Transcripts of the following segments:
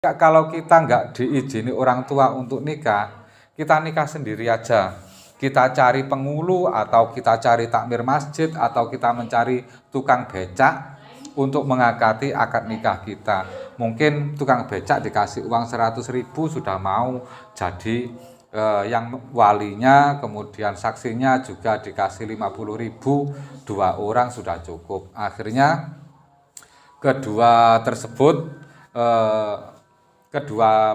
Kalau kita nggak diizini orang tua untuk nikah, kita nikah sendiri aja. Kita cari penghulu atau kita cari takmir masjid atau kita mencari tukang becak untuk mengakati akad nikah kita. Mungkin tukang becak dikasih uang 100.000 sudah mau jadi yang walinya, kemudian saksinya juga dikasih 50.000, 2 orang sudah cukup. Akhirnya kedua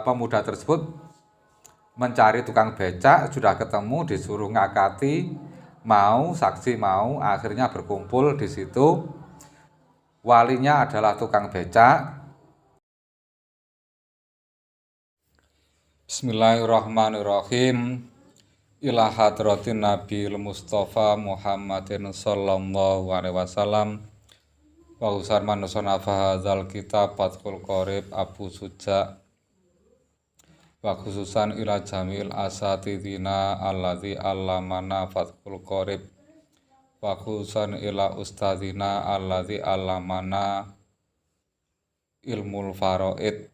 pemuda tersebut mencari tukang becak, sudah ketemu, disuruh ngakati, mau, saksi mau, akhirnya berkumpul di situ. Walinya adalah tukang becak. Bismillahirrahmanirrahim. Ila hadratin Nabil Mustafa Muhammadin sallallahu alaihi wasallam. Wa usarman nusonafa hadzal kitab Fathul Qorib Abu Suja. Wa khususan ila jamil asatidina alladzi allamana Fathul Qorib. Wa khususan ila ustadzina alladzi allamana ilmul faraid.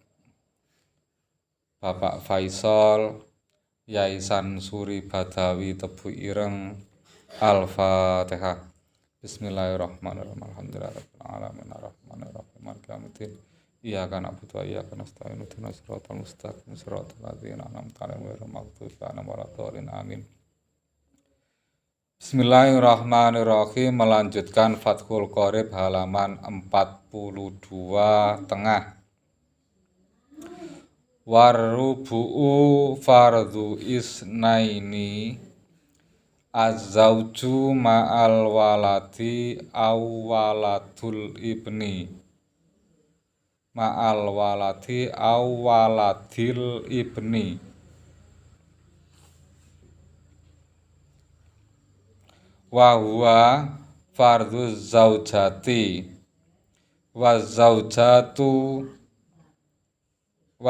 Bapak Faisal Yaisan Suri Badawi Tebu Ireng. Al-Fatihah. Bismillahirrahmanirrahim. Alhamdulillahirabbil alamin arrahmanirrahim maliki yaumiddin. Iyyaka na'budu wa iyyaka nasta'in ihdinas siratal mustaqim siratal ladzina an'amta 'alaihim ghairil maghdubi 'alaihim waladdallin amin. Bismillahirrahmanirrahim. Melanjutkan Fathul Qorib halaman 42 tengah. Warubu'u fardhu isnaini az-zawju ma'al waladi aw waladul ibni ma'al waladi aw waladil ibni wa huwa fardhu zaujati wa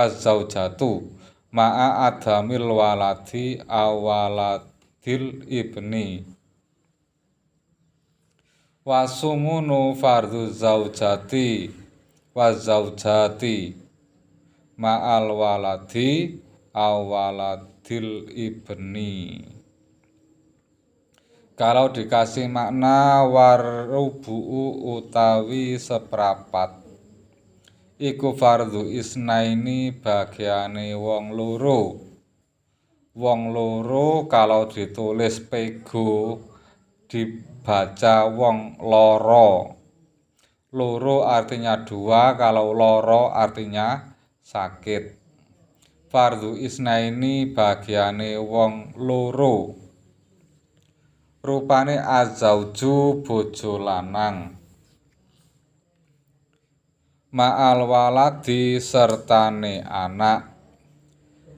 zaujatu ma'a adamil waladi awaladil ibni wa sumunu fardhu zaujati wa zaujati ma'al waladi awaladil ibni. Kalau dikasih makna warubu'u utawi seprapat, iku fardhu isnaini bagiane wong loro. Wong loro kalau ditulis pego dibaca wong loro. Loro artinya dua, kalau loro artinya sakit. Fardhu isnaini bagiane wong loro. Rupane azauju bojo lanang. Ma'al waladi sertane anak.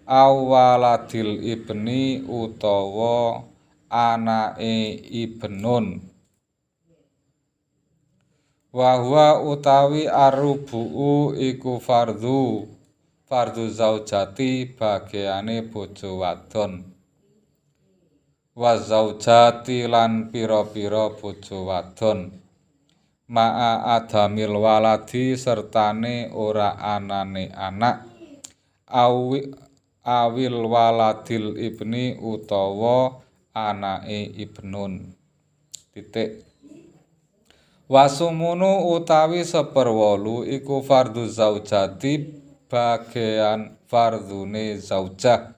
Awaladil ibni utawa anake ibnun. Wa huwa utawi arrubu'u iku fardhu zaujati bagiane bojo wadon. Wa zaujati lan pira-pira bojo wadon. Ma'a adamil waladi sertane ora anane anak. Awil waladil ibni utawa anake ibnun. Titik. Wasumunu utawi 1/8 iku fardhu zaujati bagian fardhune zaujah.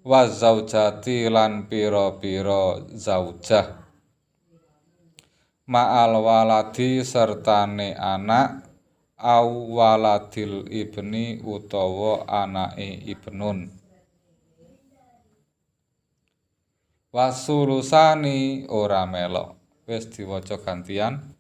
Wa zaujati lan pira-pira zaujah. Ma'al waladi sertane anak. Aw waladil ibni utawa anake ibnun. Wasulusani ora melok. Wis diwaca gantian.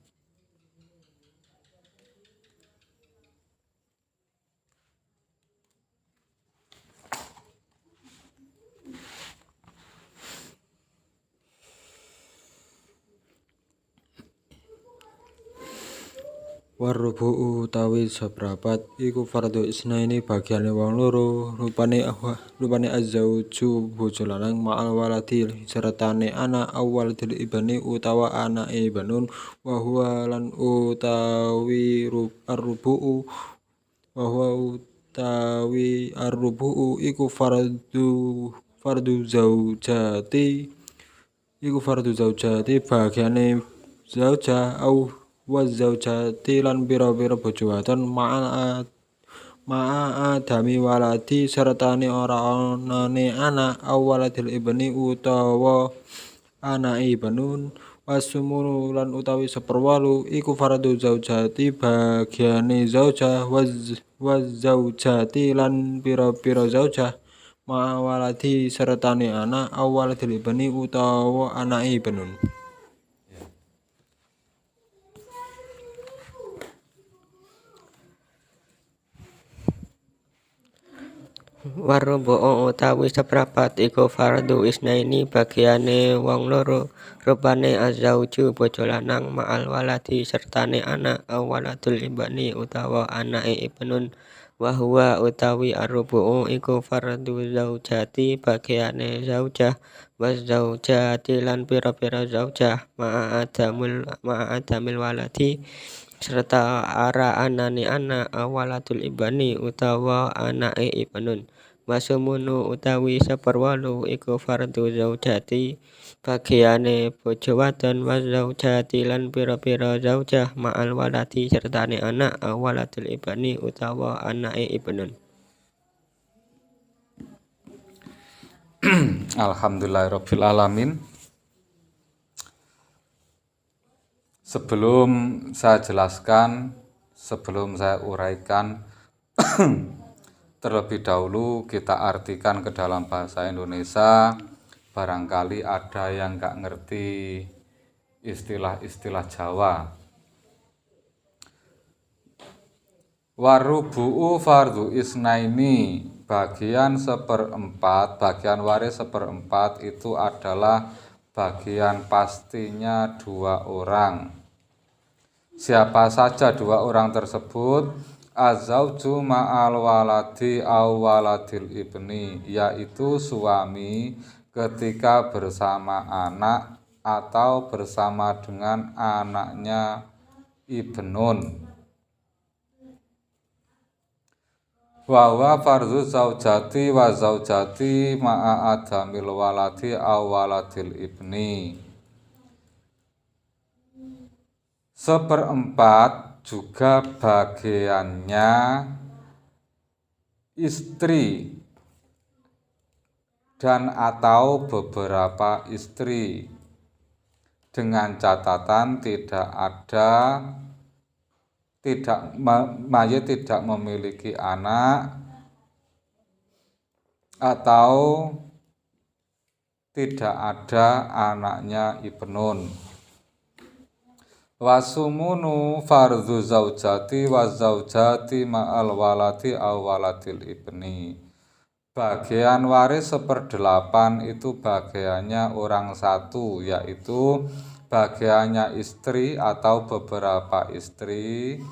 Warubu'u utawi seprapat iku fardhu isnaini bagiane wong loro. Rupane az-zauju bojo lanang ma'al waladi sertane anak awaladil ibni utawa anake ibnun. Wa huwa lan utawi arrubu'u Bahwa utawi ar-rubu'u fardu zaujati bagiane zaujah au wa zaujati lan pira-pira bojo wadon ma'a adami waladi sertane ora anane anak au waladil ibni utawa anake ibnun wasumunu lan utawi seperwalu iku fardu zaujati bagiane zaujah wa zaujati lan pira-pira zaujah ma'a waladi sertane anak au waladil ibni utawa anake ibnun. Warubu'u utawi seprapat iku fardu isnaini bagiane wong loro rupane azzauju bojo lanang ma'al waladi sertane anak au waladul ibni utawa anake ibnun wa huwa utawi arrubu'u iku fardu zaujati bagiane zaujah wa zaujati lan pira-pira zaujah ma'a adamil waladi serta ara anane anak au waladul ibni utawa anake ibnun. Wasumunu utawi seperwalu iku fardu zaujati bagiane bojo wadon wa zaujati lan pira-pira zaujah ma'al waladi sertane anak au waladul ibni utawa anake ibnun. Alhamdulillahirabbil alamin. Sebelum saya jelaskan, sebelum saya uraikan, terlebih dahulu kita artikan ke dalam bahasa Indonesia. Barangkali ada yang nggak ngerti istilah-istilah Jawa. Warubu'u fardu isnaini, bagian waris seperempat itu adalah bagian pastinya dua orang. Siapa saja dua orang tersebut? Azauju ma'al waladi au waladil ibni, yaitu suami ketika bersama anak atau bersama dengan anaknya ibnun. Wa fardhu zaujati wa zaujati ma'a adamil waladi au waladil ibni. Seperempat juga bagiannya istri dan atau beberapa istri, dengan catatan mayit tidak memiliki anak atau tidak ada anaknya ibnun. Wasumunu fardhu zaujati wa zaujati ma'al waladi au waladil ibni. Bagian waris 1/8 itu bagiannya orang satu, yaitu bagiannya istri atau beberapa istri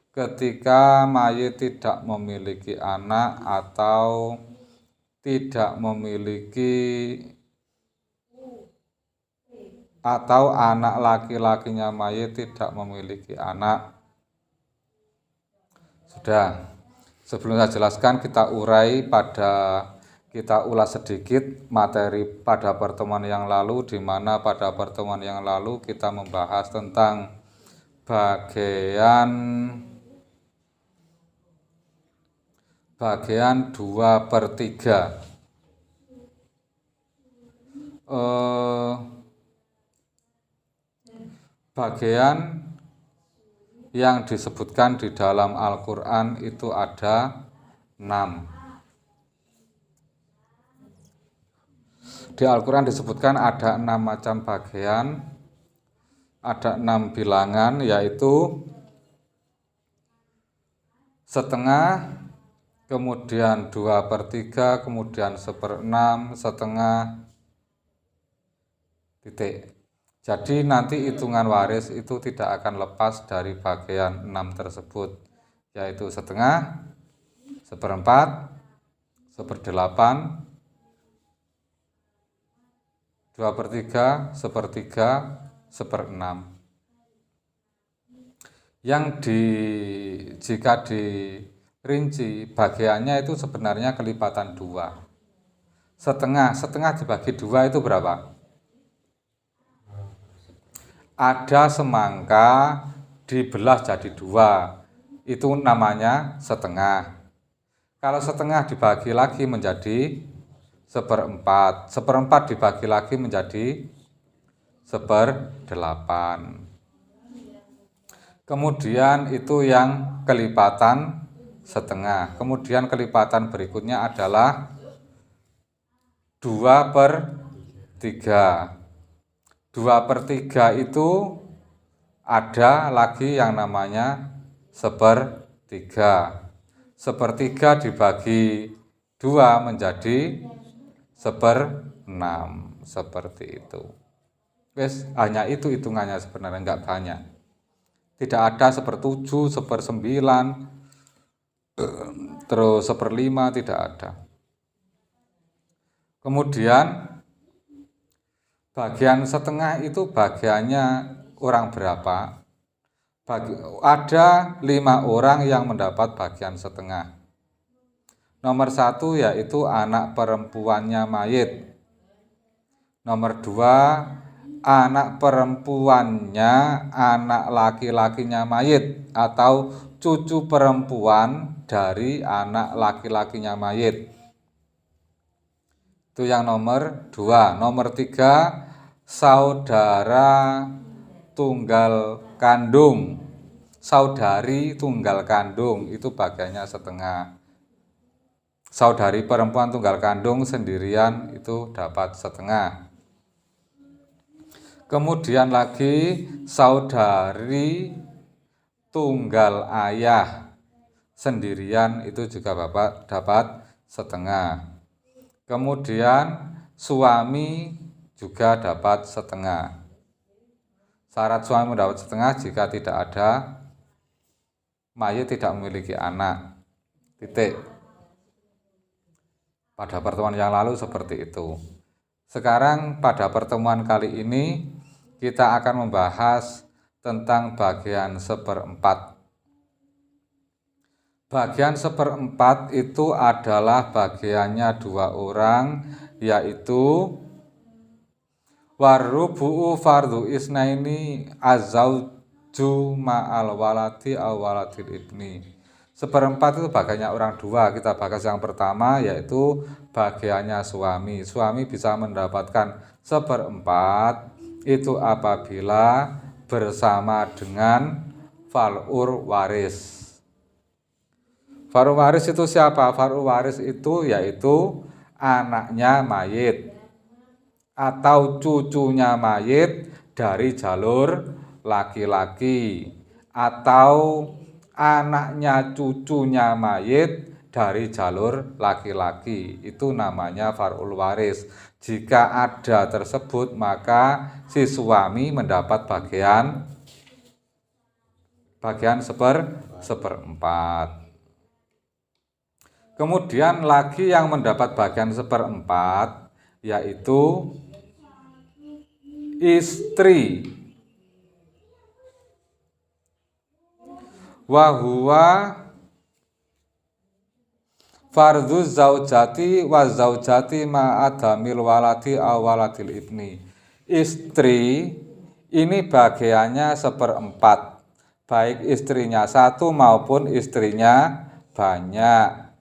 ketika mayit tidak memiliki anak atau tidak memiliki atau anak laki-lakinya mayit tidak memiliki anak. Sudah. Sebelum saya jelaskan, kita ulas sedikit materi pada pertemuan yang lalu, di mana pada pertemuan yang lalu kita membahas tentang bagian 2/3. Bagian yang disebutkan di dalam Al-Quran itu ada 6. Di Al-Quran disebutkan ada 6 macam bagian, ada 6 bilangan, yaitu setengah, kemudian 2/3, kemudian 1/6, setengah, titik. Jadi nanti hitungan waris itu tidak akan lepas dari bagian 6 tersebut, yaitu setengah, 1/4, 1/8, 2/3, 1/3, 1/6. Jika rinci, bagiannya itu sebenarnya kelipatan 2. Setengah dibagi 2 itu berapa? Ada semangka dibelah jadi 2, itu namanya setengah. Kalau setengah dibagi lagi menjadi seperempat, seperempat dibagi lagi menjadi 1/8. Kemudian itu yang kelipatan setengah. Kemudian kelipatan berikutnya adalah 2/3. 2/3 itu ada lagi yang namanya 1/3. 1/3 dibagi 2 menjadi 1/6, seperti itu. Wes, hanya itu hitungannya sebenarnya, enggak banyak. Tidak ada 1/7, 1/9, terus 1/5, tidak ada. Kemudian bagian setengah itu bagiannya orang berapa? Ada 5 orang yang mendapat bagian setengah. Nomor 1 yaitu anak perempuannya mayit. Nomor 2, anak perempuannya anak laki-lakinya mayit atau cucu perempuan dari anak laki-lakinya mayit. Itu yang nomor 2. Nomor 3, saudara tunggal kandung. Saudari tunggal kandung itu bagiannya setengah. Saudari perempuan tunggal kandung sendirian itu dapat setengah. Kemudian lagi saudari tunggal ayah sendirian itu juga Bapak dapat setengah. Kemudian suami juga dapat setengah. Syarat suami mendapat setengah jika tidak ada mayit tidak memiliki anak. Titik. Pada pertemuan yang lalu seperti itu. Sekarang pada pertemuan kali ini kita akan membahas tentang bagian 1/4. Bagian 1/4 itu adalah bagiannya 2 orang, yaitu warubu'u fardhu isnaini azauju ma'al waladi aw waladil ibni. 1/4 itu bagiannya orang 2. Kita bahas yang pertama yaitu bagiannya suami. Suami bisa mendapatkan 1/4 itu apabila bersama dengan fal'ur waris. Far'u waris itu siapa? Far'u waris itu yaitu anaknya mayit atau cucunya mayit dari jalur laki-laki atau anaknya cucunya mayit dari jalur laki-laki. Itu namanya far'ul waris. Jika ada tersebut maka si suami mendapat bagian 1/4. Kemudian lagi yang mendapat bagian 1/4 yaitu istri. Wahuwa fardhu zaujati wa zaujati ma'adamil waladi aw waladil ibni. Istri ini bagiannya 1/4, baik istrinya 1 maupun istrinya banyak.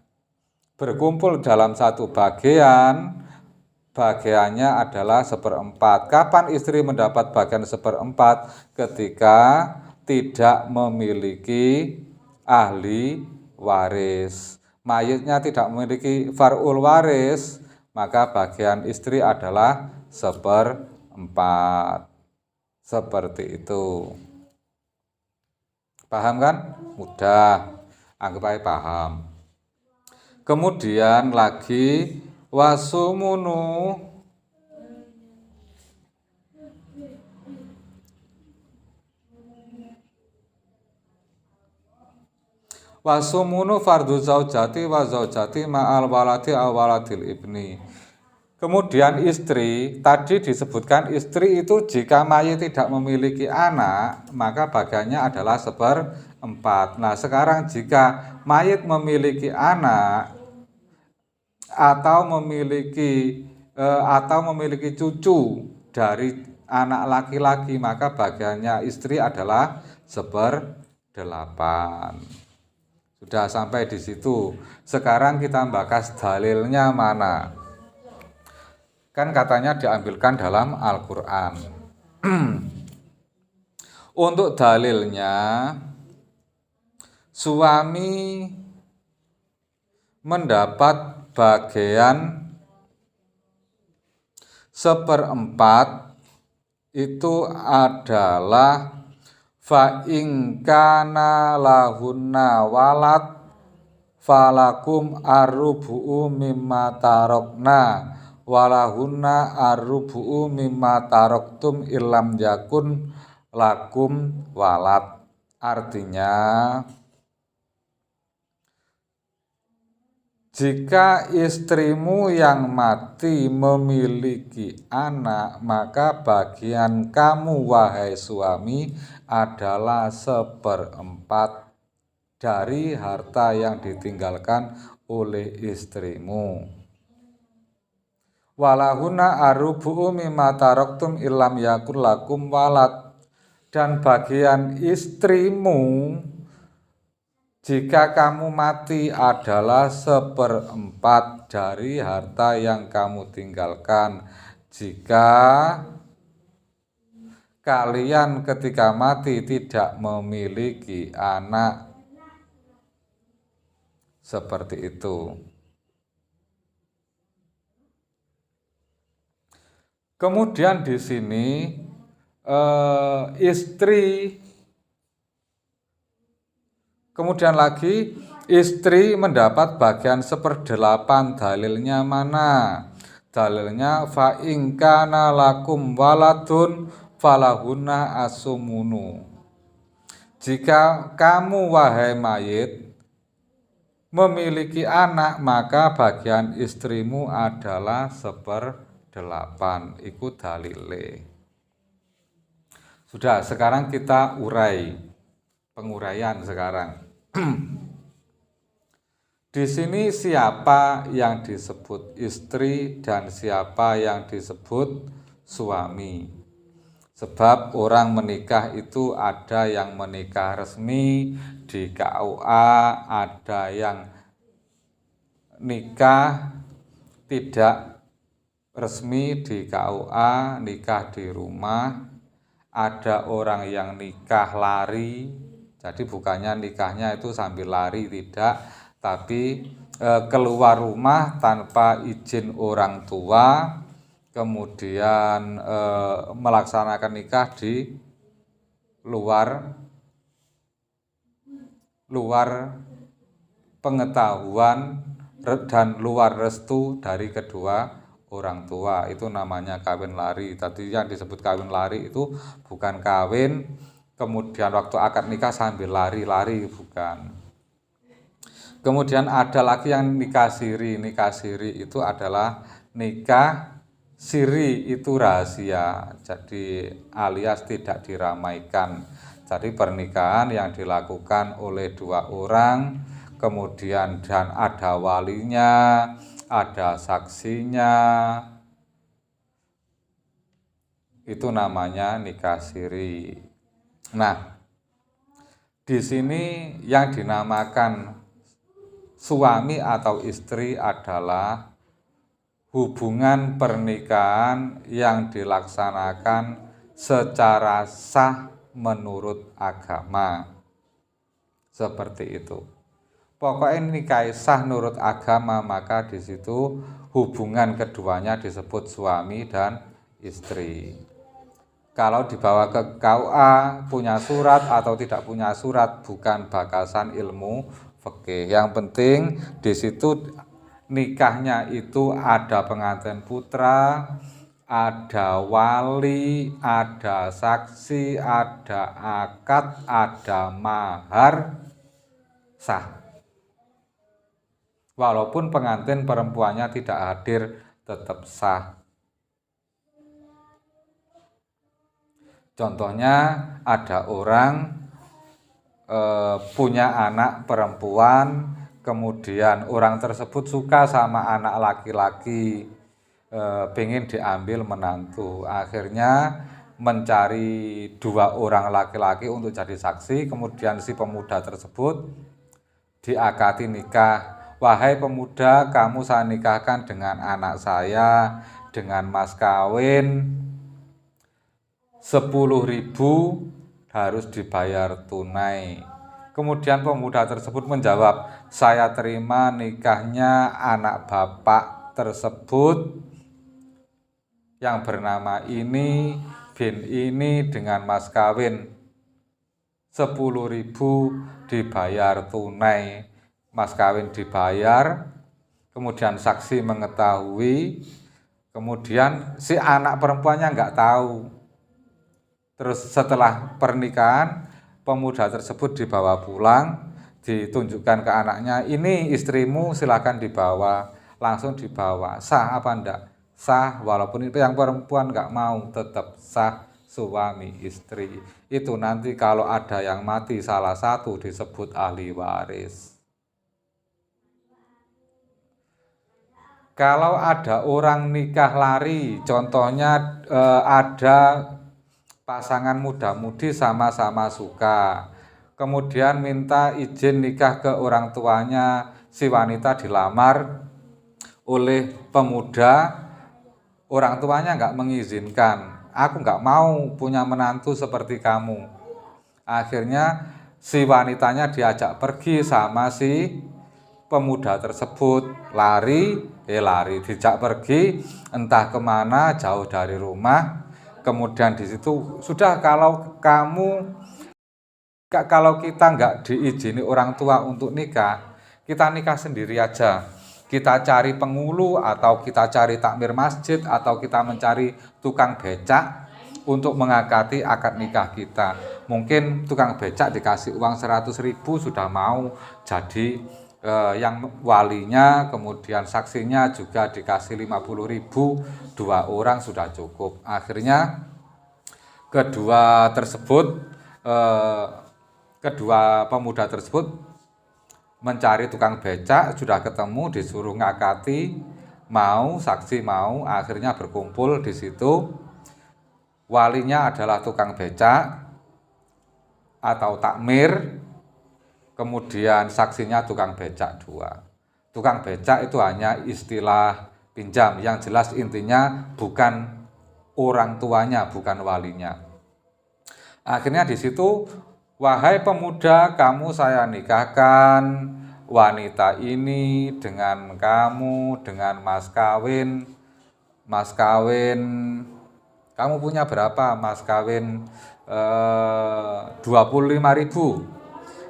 Berkumpul dalam satu bagian, bagiannya adalah 1/4. Kapan istri mendapat bagian 1/4? Ketika tidak memiliki ahli waris. Mayitnya tidak memiliki far'ul waris, maka bagian istri adalah 1/4. Seperti itu. Paham kan? Mudah. Anggap aja paham. Kemudian lagi wasumunu fardhu zaujati wa zaujati ma'al waladi aw waladil ibni. Kemudian istri, tadi disebutkan istri itu jika mayit tidak memiliki anak, maka bagiannya adalah 1/4. Nah, sekarang jika mayit memiliki anak atau memiliki cucu dari anak laki-laki, maka bagiannya istri adalah 1/8. Sudah sampai di situ. Sekarang kita bahas dalilnya mana. Kan katanya diambilkan dalam Al-Quran. Untuk dalilnya, suami mendapat bagian 1/4 itu adalah fa in kana lahunna walad falakum arrubu'u mimma tarokna walahunna arrubu'u mimma taroktum illam yakun lakum walad. Artinya, jika istrimu yang mati memiliki anak, maka bagian kamu wahai suami adalah 1/4 dari harta yang ditinggalkan oleh istrimu. Walahuna arubu'u mimma taroktum illam yakun lakum walad. Dan bagian istrimu jika kamu mati adalah 1/4 dari harta yang kamu tinggalkan. Jika kalian ketika mati tidak memiliki anak, seperti itu. Kemudian di sini istri, kemudian lagi istri mendapat bagian 1/8. Dalilnya mana? Dalilnya fa in kana lakum waladun falahunna asumunu. Jika kamu wahai mayit memiliki anak, maka bagian istrimu adalah 1/8. Ikut dalile. Sudah, sekarang kita urai. Penguraian sekarang. Di sini siapa yang disebut istri dan siapa yang disebut suami? Sebab orang menikah itu ada yang menikah resmi di KUA, ada yang nikah tidak resmi di KUA, nikah di rumah. Ada orang yang nikah lari, jadi bukannya nikahnya itu sambil lari, tidak, tapi keluar rumah tanpa izin orang tua, kemudian melaksanakan nikah di luar pengetahuan dan luar restu dari kedua orang tua. Itu namanya kawin lari. Tadi yang disebut kawin lari itu bukan kawin kemudian waktu akad nikah sambil lari-lari, bukan. Kemudian ada lagi yang nikah siri. Nikah siri itu adalah nikah siri, itu rahasia, jadi alias tidak diramaikan. Jadi pernikahan yang dilakukan oleh 2 orang, kemudian dan ada walinya, ada saksinya, itu namanya nikah siri. Nah, di sini yang dinamakan suami atau istri adalah hubungan pernikahan yang dilaksanakan secara sah menurut agama. Seperti itu. Pokoknya nikah sah menurut agama, maka di situ hubungan keduanya disebut suami dan istri. Kalau dibawa ke KUA, punya surat atau tidak punya surat bukan bakasan ilmu fikih. Yang penting di situ nikahnya itu ada pengantin putra, ada wali, ada saksi, ada akad, ada mahar, sah. Walaupun pengantin perempuannya tidak hadir, tetap sah. Contohnya ada orang punya anak perempuan, kemudian orang tersebut suka sama anak laki-laki, pengen diambil menantu, akhirnya mencari 2 orang laki-laki untuk jadi saksi, kemudian si pemuda tersebut diakati nikah. Wahai pemuda, kamu saya nikahkan dengan anak saya dengan mas kawin 10.000 harus dibayar tunai. Kemudian pemuda tersebut menjawab, saya terima nikahnya anak bapak tersebut yang bernama ini bin ini dengan mas kawin 10.000 dibayar tunai. Mas kawin dibayar, kemudian saksi mengetahui, kemudian si anak perempuannya nggak tahu. Terus setelah pernikahan, pemuda tersebut dibawa pulang, ditunjukkan ke anaknya, ini istrimu, silakan dibawa. Langsung dibawa. Sah apa enggak? Sah, walaupun itu yang perempuan nggak mau, tetap sah suami istri. Itu nanti kalau ada yang mati salah satu disebut ahli waris. Kalau ada orang nikah lari, contohnya ada pasangan muda-mudi sama-sama suka, kemudian minta izin nikah ke orang tuanya, si wanita dilamar oleh pemuda, orang tuanya nggak mengizinkan, aku nggak mau punya menantu seperti kamu. Akhirnya si wanitanya diajak pergi sama si pemuda tersebut, lari dijak pergi entah kemana, jauh dari rumah. Kemudian di situ sudah, kalau kita nggak diizini orang tua untuk nikah, kita nikah sendiri aja. Kita cari penghulu, atau kita cari takmir masjid, atau kita mencari tukang becak untuk mengakati akad nikah kita. Mungkin tukang becak dikasih uang 100.000 sudah mau jadi yang walinya, kemudian saksinya juga dikasih 50.000, 2 orang sudah cukup. Akhirnya kedua pemuda tersebut mencari tukang becak, sudah ketemu, disuruh ngakati, mau, saksi mau, akhirnya berkumpul di situ. Walinya adalah tukang becak atau takmir, kemudian saksinya tukang becak 2. Tukang becak itu hanya istilah pinjam, yang jelas intinya bukan orang tuanya, bukan walinya. Akhirnya di situ, wahai pemuda, kamu saya nikahkan wanita ini dengan kamu, dengan mas kawin. Mas kawin, kamu punya berapa mas kawin? 25.000.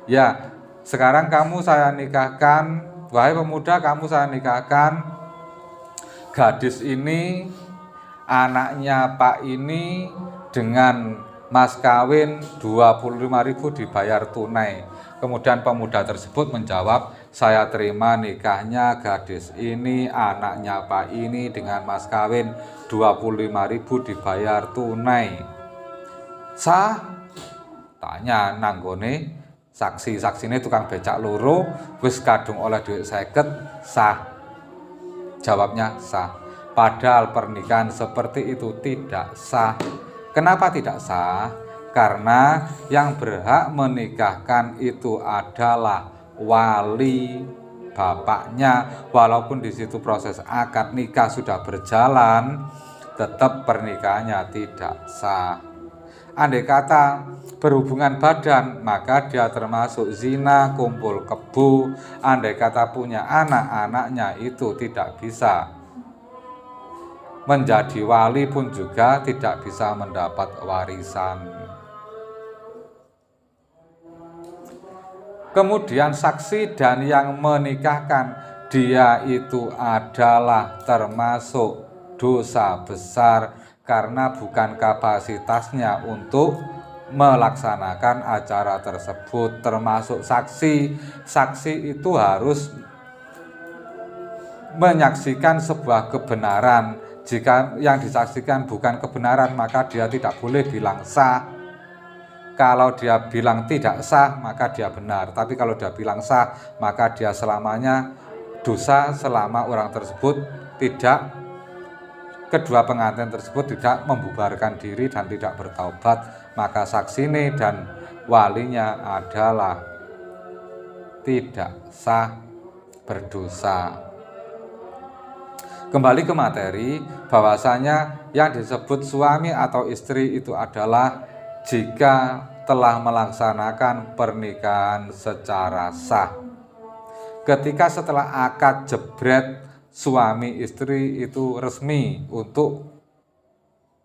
Ya, sekarang kamu saya nikahkan, wahai pemuda, kamu saya nikahkan gadis ini, anaknya Pak ini dengan mas kawin 25.000 dibayar tunai. Kemudian pemuda tersebut menjawab, saya terima nikahnya gadis ini, anaknya Pak ini dengan mas kawin 25.000 dibayar tunai. Sah? Tanya nanggone saksi ini tukang becak loro, wis kadung oleh duit 50, sah. Jawabnya sah. Padahal pernikahan seperti itu tidak sah. Kenapa tidak sah? Karena yang berhak menikahkan itu adalah wali bapaknya. Walaupun di situ proses akad nikah sudah berjalan, tetap pernikahannya tidak sah. Andai kata berhubungan badan, maka dia termasuk zina, kumpul kebo. Andai kata punya anak, anaknya itu tidak bisa menjadi wali, pun juga tidak bisa mendapat warisan. Kemudian saksi dan yang menikahkan, dia itu adalah termasuk dosa besar, karena bukan kapasitasnya untuk melaksanakan acara tersebut. Termasuk saksi itu harus menyaksikan sebuah kebenaran. Jika yang disaksikan bukan kebenaran, maka dia tidak boleh bilang sah. Kalau dia bilang tidak sah, maka dia benar. Tapi kalau dia bilang sah, maka dia selamanya dosa selama orang tersebut tidak, kedua pengantin tersebut tidak membubarkan diri dan tidak bertaubat. Maka saksine dan walinya adalah tidak sah, berdosa. Kembali ke materi, bahwasanya yang disebut suami atau istri itu adalah jika telah melaksanakan pernikahan secara sah. Ketika setelah akad jebret, suami istri itu resmi untuk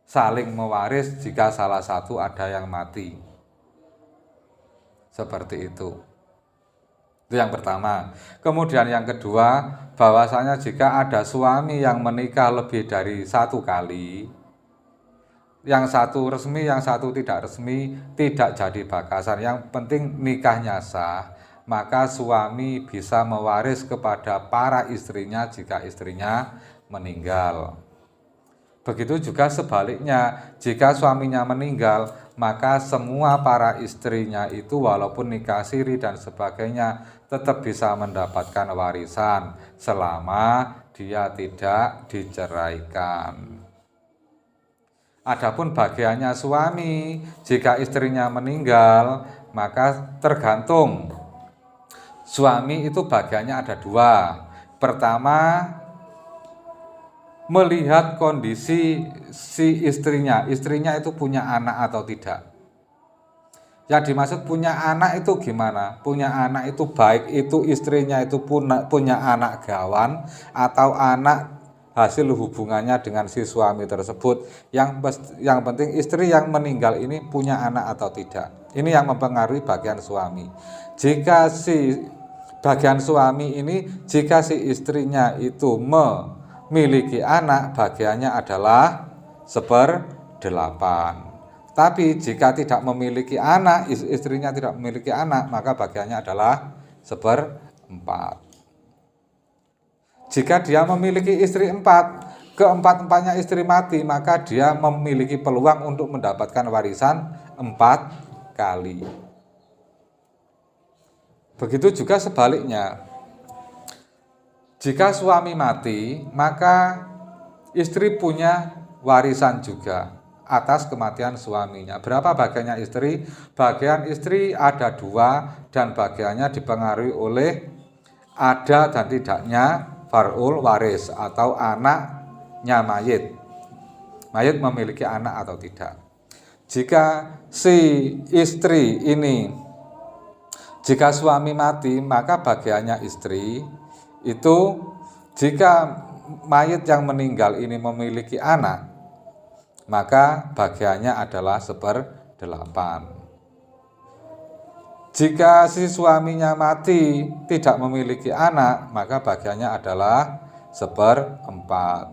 saling mewaris jika salah satu ada yang mati. Seperti itu. Itu yang pertama. Kemudian yang kedua, bahwasanya jika ada suami yang menikah lebih dari satu kali, yang satu resmi, yang satu tidak resmi, tidak jadi bakasan. Yang penting nikahnya sah, maka suami bisa mewaris kepada para istrinya jika istrinya meninggal. Begitu juga sebaliknya, jika suaminya meninggal, maka semua para istrinya itu walaupun nikah siri dan sebagainya tetap bisa mendapatkan warisan selama dia tidak diceraikan. Adapun bagiannya suami, jika istrinya meninggal, maka tergantung. Suami itu bagiannya ada dua. Pertama, melihat kondisi si istrinya itu punya anak atau tidak. Yang dimaksud punya anak itu gimana? Punya anak itu baik itu istrinya itu punya anak gawan atau anak hasil hubungannya dengan si suami tersebut. Yang penting istri yang meninggal ini punya anak atau tidak. Ini yang mempengaruhi bagian suami. Jika si bagian suami ini, jika si istrinya itu memiliki anak, bagiannya adalah 1/8. Tapi jika tidak memiliki anak, istrinya tidak memiliki anak, maka bagiannya adalah 1/4. Jika dia memiliki istri 4, keempat-empatnya istri mati, maka dia memiliki peluang untuk mendapatkan warisan 4 kali. Begitu juga sebaliknya. Jika suami mati, maka istri punya warisan juga atas kematian suaminya. Berapa bagiannya istri? Bagian istri ada 2 dan bagiannya dipengaruhi oleh ada dan tidaknya far'ul waris atau anaknya mayit. Mayit memiliki anak atau tidak. Jika si istri ini, jika suami mati, maka bagiannya istri itu jika mayit yang meninggal ini memiliki anak, maka bagiannya adalah 1/8. Jika si suaminya mati tidak memiliki anak, maka bagiannya adalah 1/4.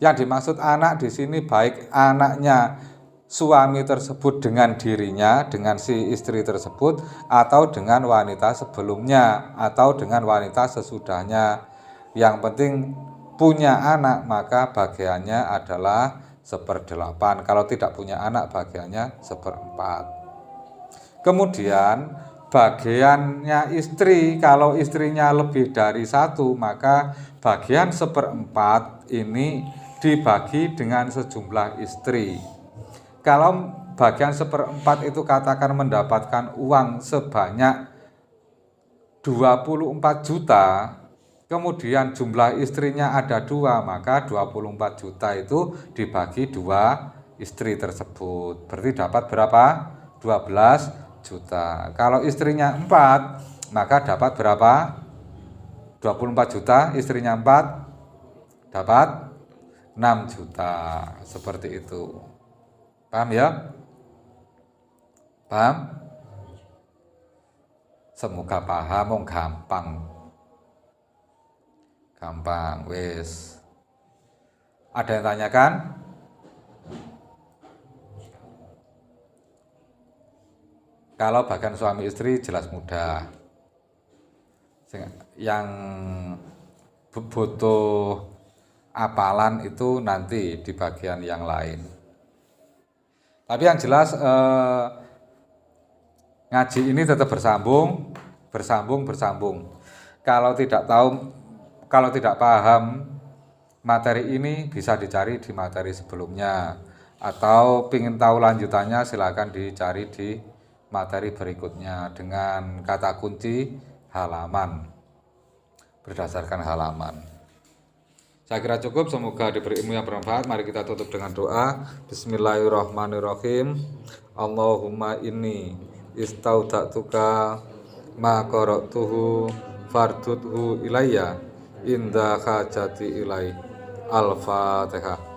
Yang dimaksud anak di sini baik anaknya suami tersebut dengan dirinya, dengan si istri tersebut, atau dengan wanita sebelumnya, atau dengan wanita sesudahnya. Yang penting punya anak, maka bagiannya adalah 1/8. Kalau tidak punya anak, bagiannya 1/4. Kemudian bagiannya istri, kalau istrinya lebih dari 1, maka bagian 1/4 ini dibagi dengan sejumlah istri. Kalau bagian 1/4 itu katakan mendapatkan uang sebanyak 24 juta, kemudian jumlah istrinya ada 2, maka 24 juta itu dibagi 2 istri tersebut. Berarti dapat berapa? 12 juta. Kalau istrinya 4, maka dapat berapa? 24 juta, istrinya 4, dapat 6 juta. Seperti itu. Paham ya? Paham? Semoga paham, gampang. Gampang, wis. Ada yang tanyakan? Kalau bagian suami istri jelas mudah. Yang butuh apalan itu nanti di bagian yang lain. Tapi yang jelas ngaji ini tetap bersambung. Kalau tidak paham materi ini bisa dicari di materi sebelumnya, atau ingin tahu lanjutannya silakan dicari di materi berikutnya dengan kata kunci halaman, berdasarkan halaman. Saya kira cukup, semoga diberi ilmu yang bermanfaat. Mari kita tutup dengan doa. Bismillahirrahmanirrahim. Allahumma inni istaudatuka ma qara'tuhu farduthu ilayya inda hajati ilai. Al-Fatihah.